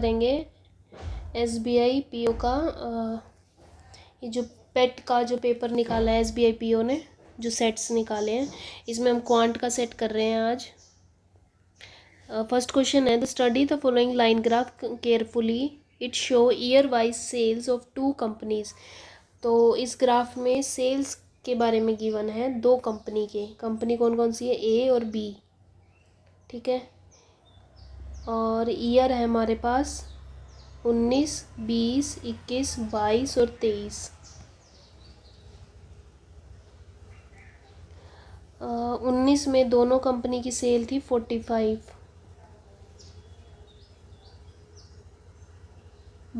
करेंगे SBI PO का ये जो पेट का जो पेपर निकाला है SBI PO ने, जो सेट्स निकाले हैं, इसमें हम क्वांट का सेट कर रहे हैं आज। फर्स्ट क्वेश्चन है, the study the following line graph carefully, it show year wise sales of 2 companies. तो इस ग्राफ में सेल्स के बारे में गिवन है 2 कंपनी के। कंपनी कौन कौन सी है? A और B, ठीक है। और ईयर है हमारे पास 19, 20, 21, 22 और 23। 19 में दोनों कंपनी की सेल थी 45।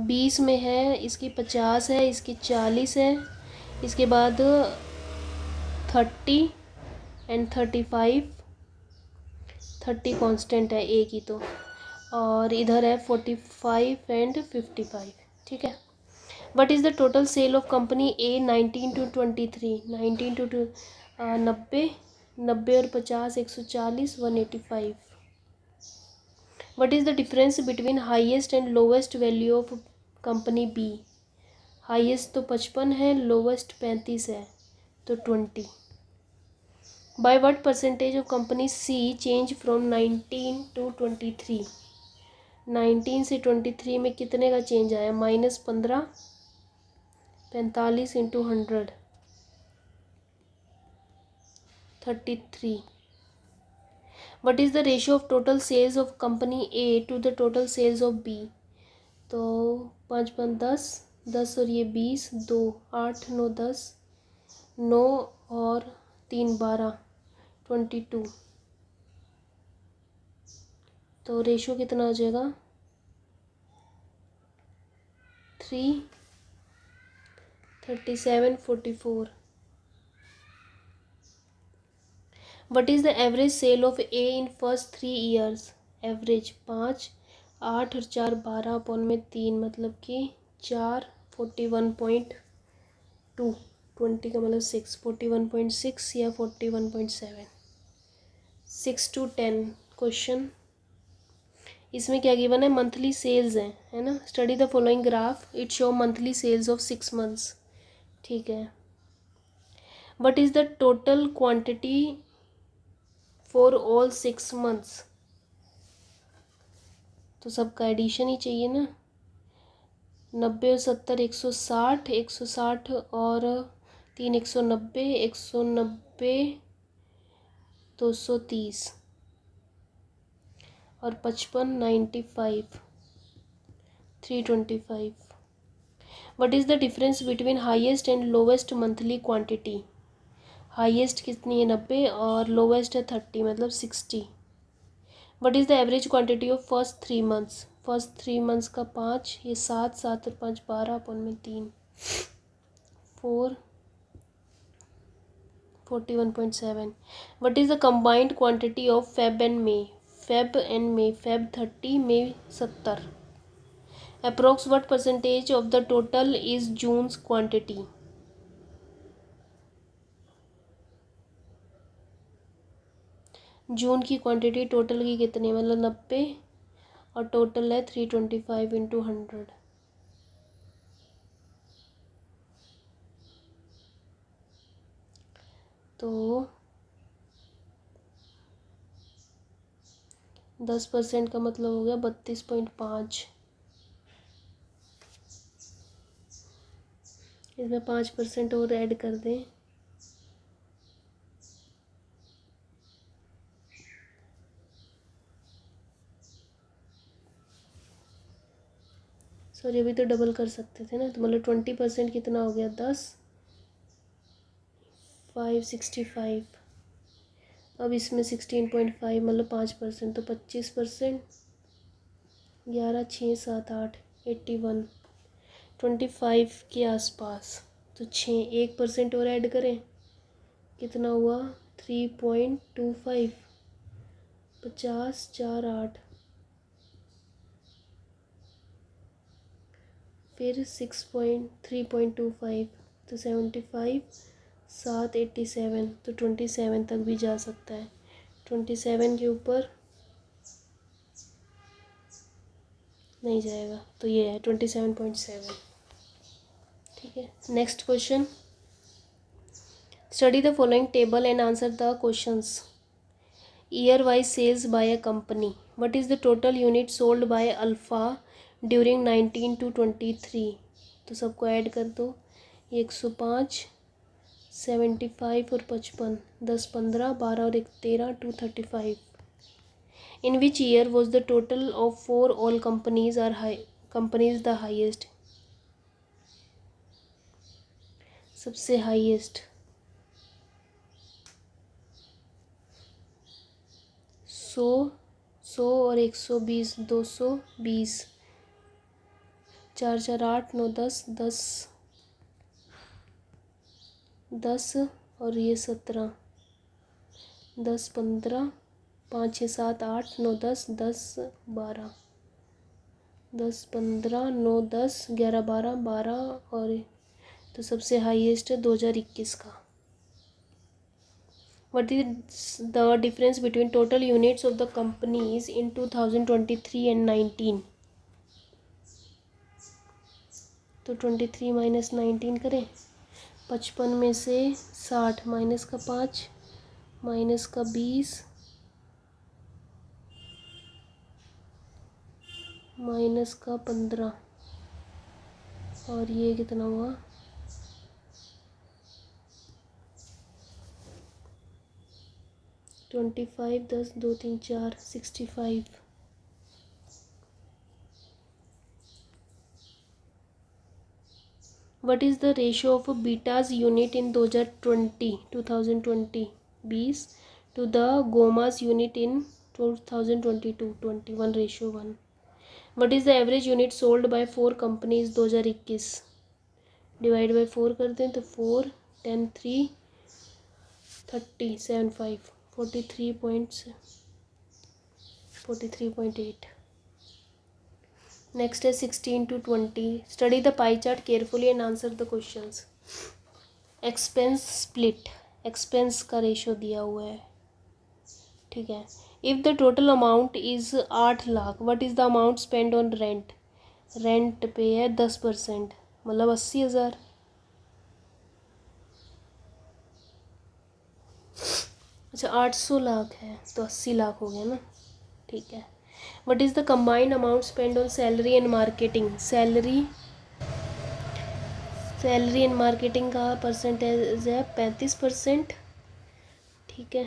20 में है इसकी 50 है, इसकी 40 है, इसके बाद 30 एंड 35। 30 कांस्टेंट है A की तो, और इधर है 45 एंड 55, ठीक है। What is the total sale of company A 19 to 23? 19 to 90, 90 और 50, 140, 185। What is the difference between highest and lowest value of company B? Highest तो 55 है, लोवेस्ट 35 है, तो 20। By what percentage of company C change from 19 to 23? 19 से 23 में कितने का change आया? -15, 45 into 100, 33। What is the ratio of total sales of company A to the total sales of B? तो 5 5 10, 10 और ये 20, 2 8 9 10, 9 और 3 12, 22। तो रेशियो कितना आ जाएगा? 3 37 44। What is the average sale of A in first 3 years? Average 5, 8 और 4 12 अपॉन में 3, मतलब कि 4, 41.2, 20 का मतलब 6, 41.6 या 41.7। 6 to 10 क्वेश्चन। इसमें क्या गिवन है? मंथली सेल्स है ना। Study the following graph, it show monthly sales of 6 months, ठीक है। What is the total quantity for all 6 months? तो सबका एडिशन ही चाहिए ना। 90 और 70 160, 160 और 3 190, 190 230 और 55 95 325। What is the difference between highest and lowest monthly quantity? Highest कितनी है? 90 और लोवेस्ट है 30, मतलब 60। What is the average quantity of first 3 months? First 3 months का 5, ये 7, 7 और 5 12 अपन में 3, 4, 41.7। What is the combined quantity of Feb and May? Feb and May, Feb 30, May 70। Approx what percentage of the total is June's quantity? June की quantity total की कितनी, मतलब 90, और total है 325 इंटू 100। तो 10% का मतलब हो गया 32.5। इसमें 5% और ऐड कर दें, सॉरी अभी तो डबल कर सकते थे ना, तो मतलब 20% कितना हो गया? 10, 565। अब इसमें 16.5 मतलब 5%, तो 25%, 11 6 7 8 81, 25 के आसपास। तो 1% और ऐड करें, कितना हुआ? 3.25, 50 4 8, फिर 3.25, तो 75 7 87, तो 27 तक भी जा सकता है। 27 के ऊपर नहीं जाएगा, तो ये है 27.7। ठीक है, next question, study the following table and answer the questions. Year wise sales by a company, what is the total unit sold by Alpha during 19 to 23। तो सबको ऐड कर दो, 105, 75 और 55, 10, 15, 12 और 1, 13, 235। In which year was the total of for all companies are companies the highest, सबसे highest. 100 और 120, 220, 4, 4, 8, 9, 10, 10 और ये 17, 10, 15, 5, 6, 7, 8, 9, 10, 12, 10, 15, 9, 10, 11, 12 और तो सबसे हाईएस्ट है 2021 का। What is the difference between total units of the companies in 2023 and 19? तो 23 माइनस 19 करें, 55 में से 60 माइनस का 5 माइनस का 20 माइनस का 15 और ये कितना हुआ 25, 10, 2, 3, 4, 65। What is the ratio of Beta's unit in 2020 20 to the Gamma's unit in 2022 21:1। What is the average unit sold by 4 companies 2021? Divide by 4 करते हैं तो 4, 10, 3, 30, 75, 43.8। नेक्स्ट है 16 to 20। Study the pie chart carefully and answer the questions. Expense split, expense का ratio दिया हुआ है, ठीक है। If the total amount is 8 lakh, what is the amount spend on rent, rent पे है 10%, मतलब 80,000। अच्छा 800 लाख है तो 80 लाख हो गया ना, ठीक है। What is the combined amount spend on salary and marketing, salary and marketing का परसेंटेज है 35%, ठीक है।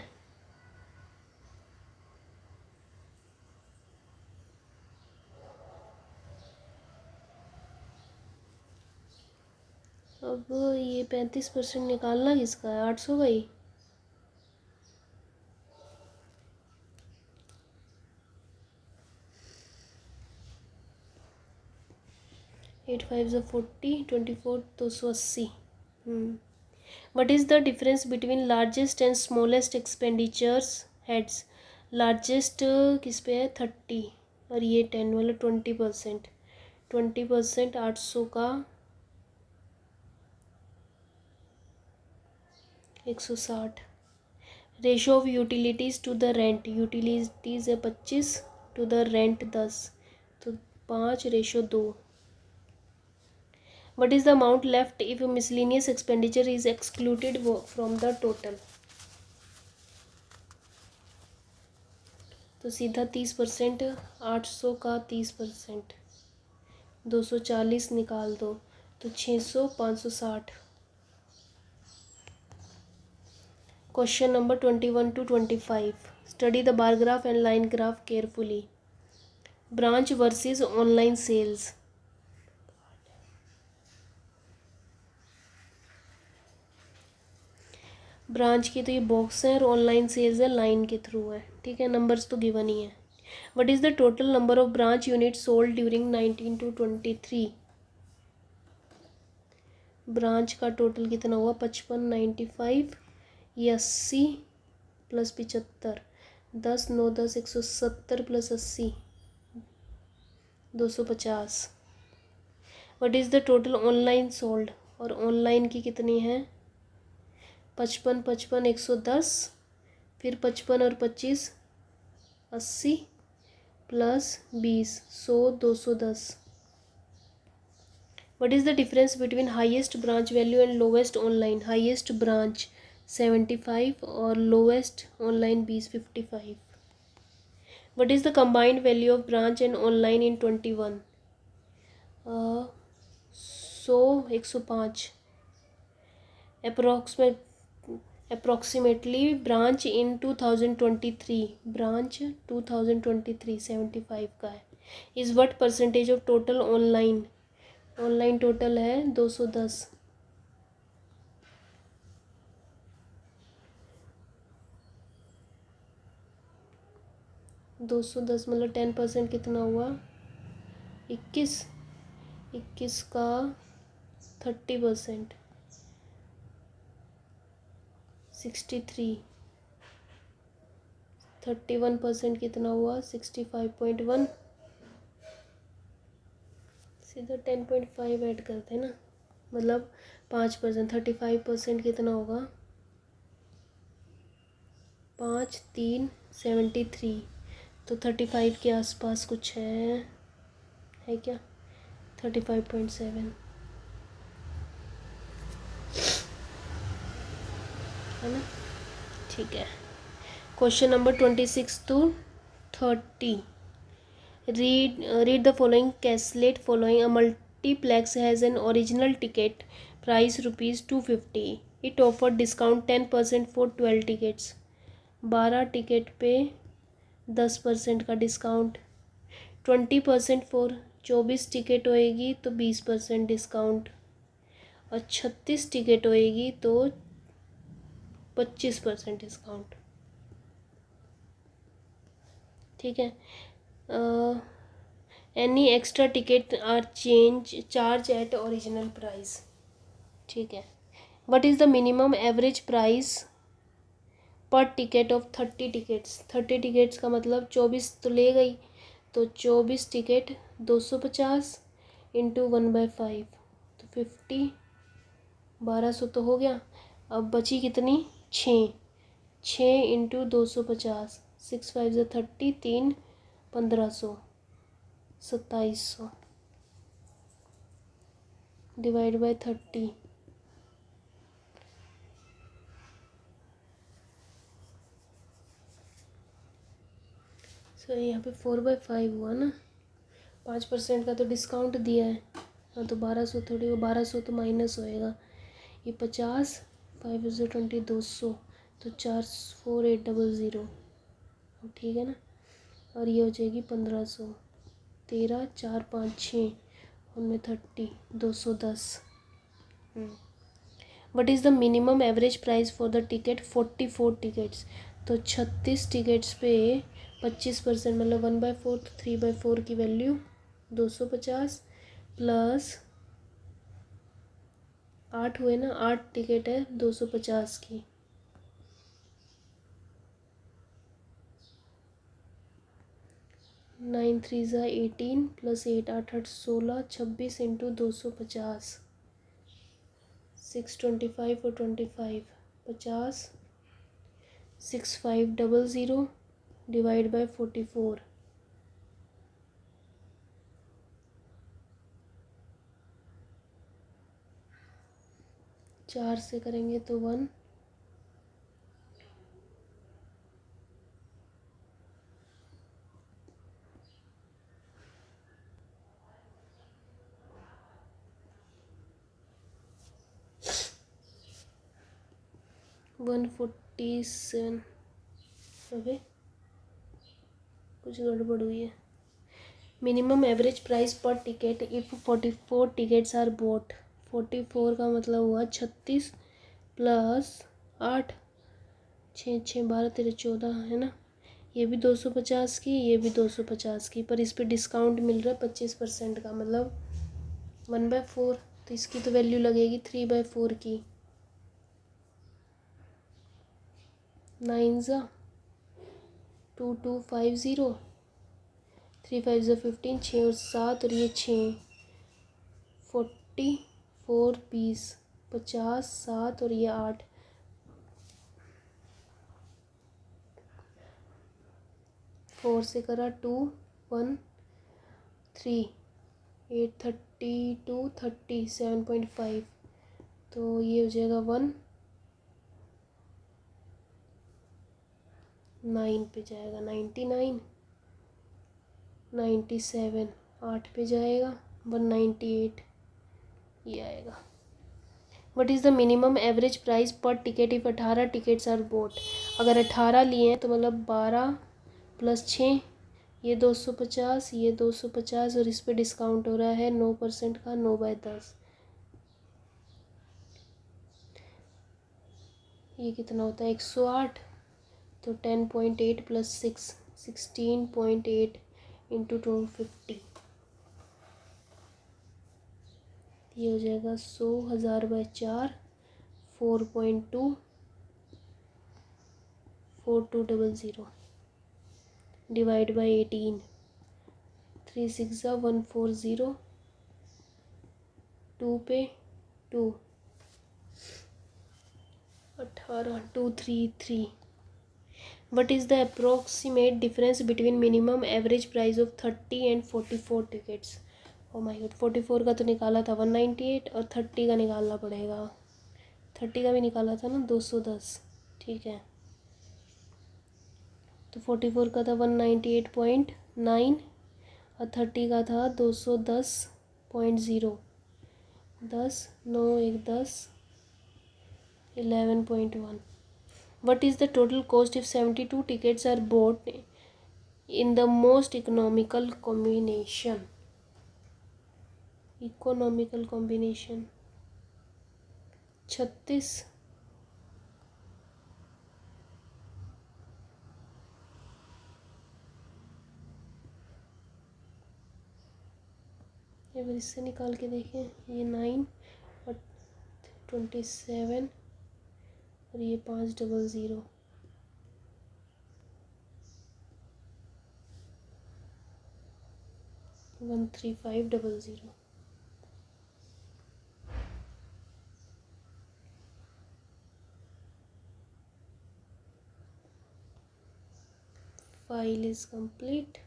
अब ये 35% निकालना किसका है, 800 का ही। 8 5 ज़ा 40, 24, 280। What is the difference between largest and smallest expenditures heads. Largest किस पे है 30 और ये 10, मतलब 20%। 20% 800 का 160। Ratio of utilities to the rent, utilities है 25 टू द रेंट 10, तो 5:2। What is the amount left if miscellaneous expenditure is excluded from the total? तो सीधा 30%, 800 का 30%, 240 निकाल दो तो 600, 560। Question number 21 to 25। Study the bar graph and line graph carefully. Branch versus online sales. Branch की तो ये बॉक्स है और ऑनलाइन सेल्स है लाइन के थ्रू है, ठीक है। नंबर्स तो गिवन ही है। What is the total number of branch unit sold during 19 to 23। ब्रांच का टोटल कितना हुआ 55, 95, ये 80 plus 75, 10, 9, 10, 170 plus 80, 250। What is the total online sold, और ऑनलाइन की कितनी है 55, 55, 110, फिर 55 और 25 80, plus 20, 100, 210। What is the difference between highest branch value and lowest online? Highest branch 75 और lowest online 55। What is the combined value of branch and online in 21? 100, 105। Approximately branch in 2023, branch 2023 75 का है। Is what percentage of total online? Online total है 210। 210 मतलब 10% कितना हुआ? 21। 21 का 30% 63। 31% कितना हुआ? 65.1। सीधा 10.5 ऐड करते हैं ना, मतलब 5%। 35% कितना होगा? 5 3 73। तो 35 के आसपास कुछ है क्या? 35.7 है ना? ठीक है। Question number 26 to 30। Read the following cassette following. A multiplex has an original ticket price rupees 250. It offered discount 10% for 12 tickets. 12 ticket पे 10% का डिस्काउंट। 20% फॉर 24 टिकट होएगी तो 20% डिस्काउंट, और 36 टिकट होएगी तो 25% डिस्काउंट। ठीक है। Any extra ticket are charge at original price. ठीक है। What is the minimum average price per ticket of 30 tickets? 30 tickets का मतलब 24 तो ले गई, तो 24 टिकट 250 इंटू 1/5 तो 50, 1200 तो हो गया। अब बची कितनी? 6 इंटू 250, 6 5 ज़ा 30, 3 1500, 2700 डिवाइड बाय 30। सो यहाँ पे 4/5 हुआ ना। 5% का तो डिस्काउंट दिया है। हाँ तो 1200 थोड़ी, वो 1200 तो माइनस होएगा। ये 50, 5 ज़ा 20, 200 तो 44800। ठीक है ना। और ये हो जाएगी 1500, 13 4 5 6 उनमें 30, 210। What is the minimum average price for the ticket 44 tickets? तो 36 टिकट्स पे 25% मतलब 1/4 तो 3/4 की वैल्यू 250 प्लस 8 हुए ना, 8 टिकट है 250 की। नाइन 3 ज़ा 18 प्लस 8 8 8 16, 26 इंटू 250, 625 और 25 50, 6500 डिवाइड बाय 44। 4 से करेंगे तो 1, 147। अबे कुछ गड़बड़ हुई है। Minimum average price per ticket if 44 tickets are bought. 44 का मतलब हुआ 36 प्लस 8, 6 6 12 13 14 है ना। ये भी 250 की, ये भी 250 की, पर इस पर डिस्काउंट मिल रहा है 25% का, मतलब 1/4। तो इसकी तो वैल्यू लगेगी 3/4 की। 9 ज़ा 2250, 3 5 ज़ा 15, 6 और 7 और ये 6, 44 20, 50 7 और ये 8, 4 से करा 2 3 8 32 30 7.5, तो ये हो जाएगा 9 पे जाएगा, 99 97 8 पे जाएगा, 198 ये आएगा। What is the minimum average price per ticket if 18 tickets are bought. अगर 18 लिए हैं तो मतलब 12 + 6 ये 250, ये 250 और इस पे डिस्काउंट हो रहा है 9% का, 9/10 ये कितना होता है 108, तो 10.8 + 6 16.8 × 250 ये हो जाएगा 100,000/4 4.2 4200 डिवाइड बाई 18 3 6 140 2 पे 2 18 233। What is the approximate difference between minimum average price of 30 and 44 tickets? Oh my God, 44 का तो निकाला था 198 और 30 का निकालना पड़ेगा। 30 का भी निकाला था ना 210, ठीक है। तो 44 का था 198.9 और 30 का था 210.0, 10 9 1 10 11.1। What is the total cost if 72 tickets are bought in the most economical combination? Economical combination 36। एक बार इससे निकाल के देखें, ये 9 और 27 और ये 500 13500। File is complete.